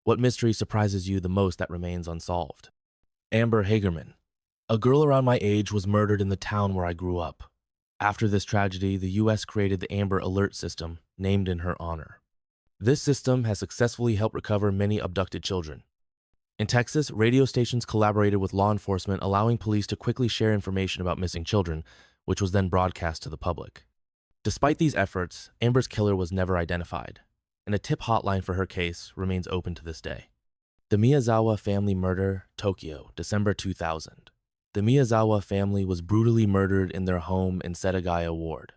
What mystery surprises you the most that remains unsolved? Amber Hagerman. A girl around my age was murdered in the town where I grew up. After this tragedy, the U.S. created the Amber Alert System, named in her honor. This system has successfully helped recover many abducted children. In Texas, radio stations collaborated with law enforcement, allowing police to quickly share information about missing children, which was then broadcast to the public. Despite these efforts, Amber's killer was never identified, and a tip hotline for her case remains open to this day. The Miyazawa family murder, Tokyo, December 2000. The Miyazawa family was brutally murdered in their home in Setagaya Ward.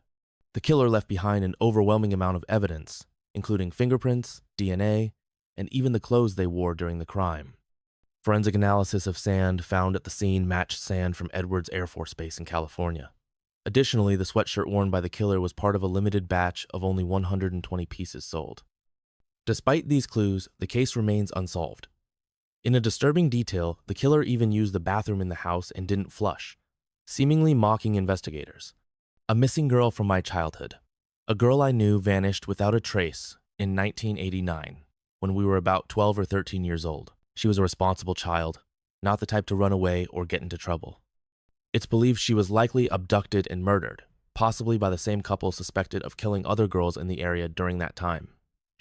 The killer left behind an overwhelming amount of evidence, including fingerprints, DNA, and even the clothes they wore during the crime. Forensic analysis of sand found at the scene matched sand from Edwards Air Force Base in California. Additionally, the sweatshirt worn by the killer was part of a limited batch of only 120 pieces sold. Despite these clues, the case remains unsolved. In a disturbing detail, the killer even used the bathroom in the house and didn't flush, seemingly mocking investigators. A missing girl from my childhood. A girl I knew vanished without a trace in 1989, when we were about 12 or 13 years old. She was a responsible child, not the type to run away or get into trouble. It's believed she was likely abducted and murdered, possibly by the same couple suspected of killing other girls in the area during that time.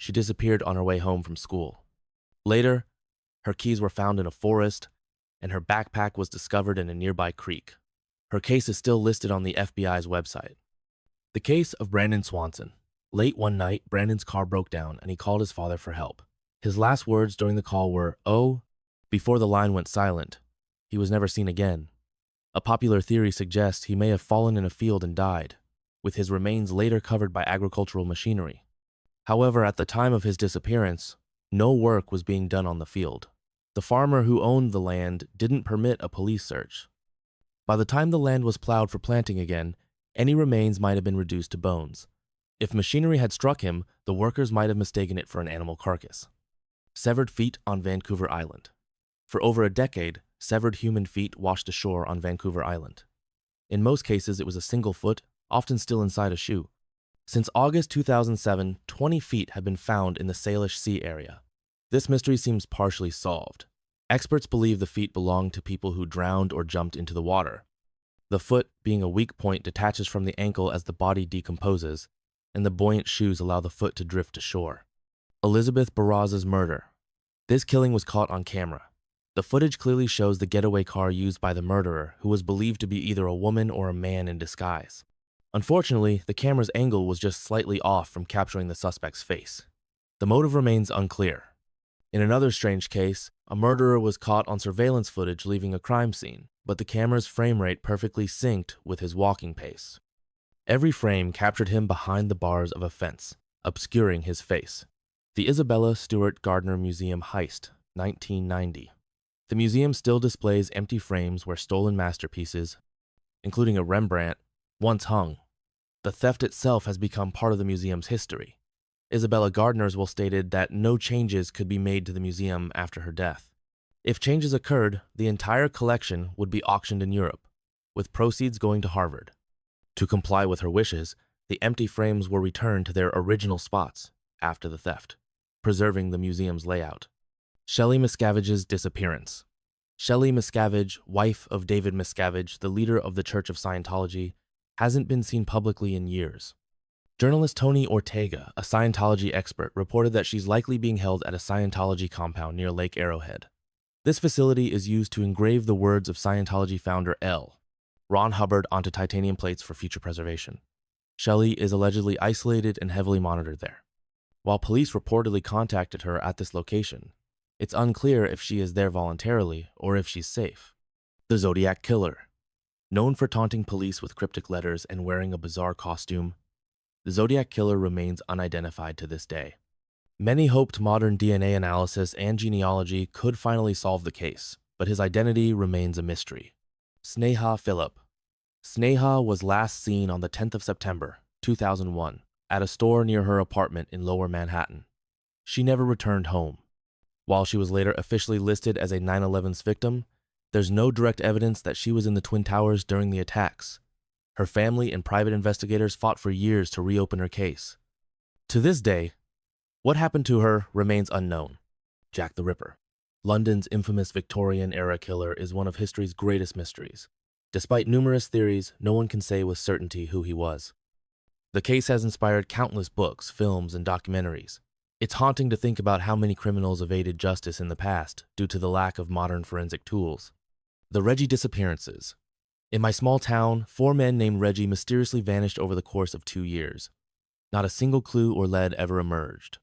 She disappeared on her way home from school. Later, her keys were found in a forest, and her backpack was discovered in a nearby creek. Her case is still listed on the FBI's website. The case of Brandon Swanson. Late one night, Brandon's car broke down and he called his father for help. His last words during the call were, "Oh," before the line went silent. He was never seen again. A popular theory suggests he may have fallen in a field and died, with his remains later covered by agricultural machinery. However, at the time of his disappearance, no work was being done on the field. The farmer who owned the land didn't permit a police search. By the time the land was plowed for planting again, any remains might have been reduced to bones. If machinery had struck him, the workers might have mistaken it for an animal carcass. Severed feet on Vancouver Island. For over a decade, severed human feet washed ashore on Vancouver Island. In most cases, it was a single foot, often still inside a shoe. Since August 2007, 20 feet have been found in the Salish Sea area. This mystery seems partially solved. Experts believe the feet belong to people who drowned or jumped into the water. The foot, being a weak point, detaches from the ankle as the body decomposes, and the buoyant shoes allow the foot to drift to shore. Elizabeth Barraz's murder. This killing was caught on camera. The footage clearly shows the getaway car used by the murderer, who was believed to be either a woman or a man in disguise. Unfortunately, the camera's angle was just slightly off from capturing the suspect's face. The motive remains unclear. In another strange case, a murderer was caught on surveillance footage leaving a crime scene, but the camera's frame rate perfectly synced with his walking pace. Every frame captured him behind the bars of a fence, obscuring his face. The Isabella Stewart Gardner Museum heist, 1990. The museum still displays empty frames where stolen masterpieces, including a Rembrandt, once hung. The theft itself has become part of the museum's history. Isabella Gardner's will stated that no changes could be made to the museum after her death. If changes occurred, the entire collection would be auctioned in Europe, with proceeds going to Harvard. To comply with her wishes, the empty frames were returned to their original spots after the theft, preserving the museum's layout. Shelley Miscavige's disappearance. Shelley Miscavige, wife of David Miscavige, the leader of the Church of Scientology, hasn't been seen publicly in years. Journalist Tony Ortega, a Scientology expert, reported that she's likely being held at a Scientology compound near Lake Arrowhead. This facility is used to engrave the words of Scientology founder L. Ron Hubbard onto titanium plates for future preservation. Shelley is allegedly isolated and heavily monitored there. While police reportedly contacted her at this location, it's unclear if she is there voluntarily or if she's safe. The Zodiac Killer. Known for taunting police with cryptic letters and wearing a bizarre costume, the Zodiac Killer remains unidentified to this day. Many hoped modern DNA analysis and genealogy could finally solve the case, but his identity remains a mystery. Sneha Phillip. Sneha was last seen on the 10th of September, 2001, at a store near her apartment in Lower Manhattan. She never returned home. While she was later officially listed as a 9/11's victim, there's no direct evidence that she was in the Twin Towers during the attacks. Her family and private investigators fought for years to reopen her case. To this day, what happened to her remains unknown. Jack the Ripper. London's infamous Victorian-era killer is one of history's greatest mysteries. Despite numerous theories, no one can say with certainty who he was. The case has inspired countless books, films, and documentaries. It's haunting to think about how many criminals evaded justice in the past due to the lack of modern forensic tools. The Reggie disappearances. In my small town, 4 men named Reggie mysteriously vanished over the course of 2 years. Not a single clue or lead ever emerged.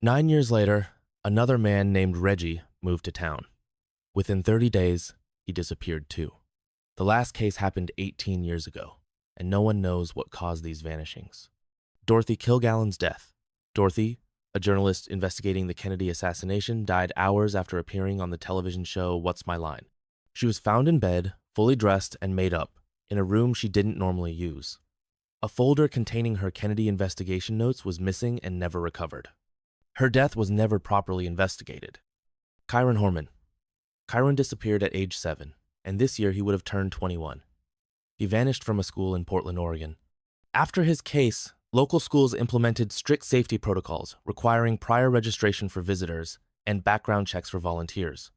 9 years later, another man named Reggie moved to town. Within 30 days, he disappeared too. The last case happened 18 years ago, and no one knows what caused these vanishings. Dorothy Kilgallen's death. Dorothy, a journalist investigating the Kennedy assassination, died hours after appearing on the television show What's My Line? She was found in bed, fully dressed and made up, in a room she didn't normally use. A folder containing her Kennedy investigation notes was missing and never recovered. Her death was never properly investigated. Kyron Horman. Kyron disappeared at age 7, and this year he would have turned 21. He vanished from a school in Portland, Oregon. After his case, local schools implemented strict safety protocols requiring prior registration for visitors and background checks for volunteers.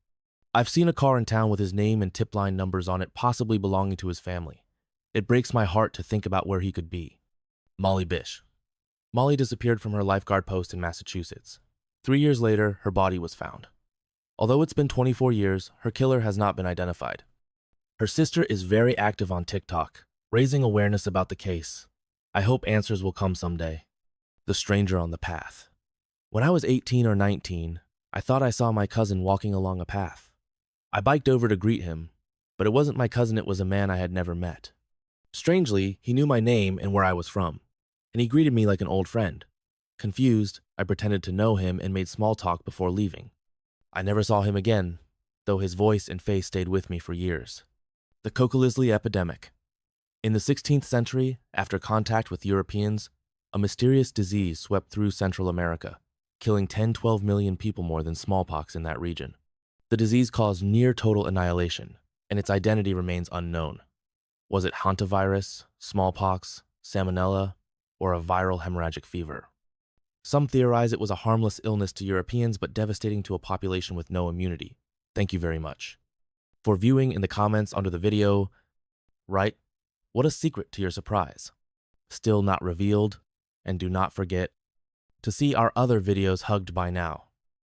I've seen a car in town with his name and tip line numbers on it, possibly belonging to his family. It breaks my heart to think about where he could be. Molly Bish. Molly disappeared from her lifeguard post in Massachusetts. 3 years later, her body was found. Although it's been 24 years, her killer has not been identified. Her sister is very active on TikTok, raising awareness about the case. I hope answers will come someday. The stranger on the path. When I was 18 or 19, I thought I saw my cousin walking along a path. I biked over to greet him, but it wasn't my cousin, it was a man I had never met. Strangely, he knew my name and where I was from, and he greeted me like an old friend. Confused, I pretended to know him and made small talk before leaving. I never saw him again, though his voice and face stayed with me for years. The Coca-Cola epidemic. In the 16th century, after contact with Europeans, a mysterious disease swept through Central America, killing 10-12 million people more than smallpox in that region. The disease caused near-total annihilation, and its identity remains unknown. Was it hantavirus, smallpox, salmonella, or a viral hemorrhagic fever? Some theorize it was a harmless illness to Europeans but devastating to a population with no immunity. Thank you very much. For viewing in the comments under the video, write, "What a secret to your surprise?" Still not revealed, and do not forget to see our other videos hugged by now.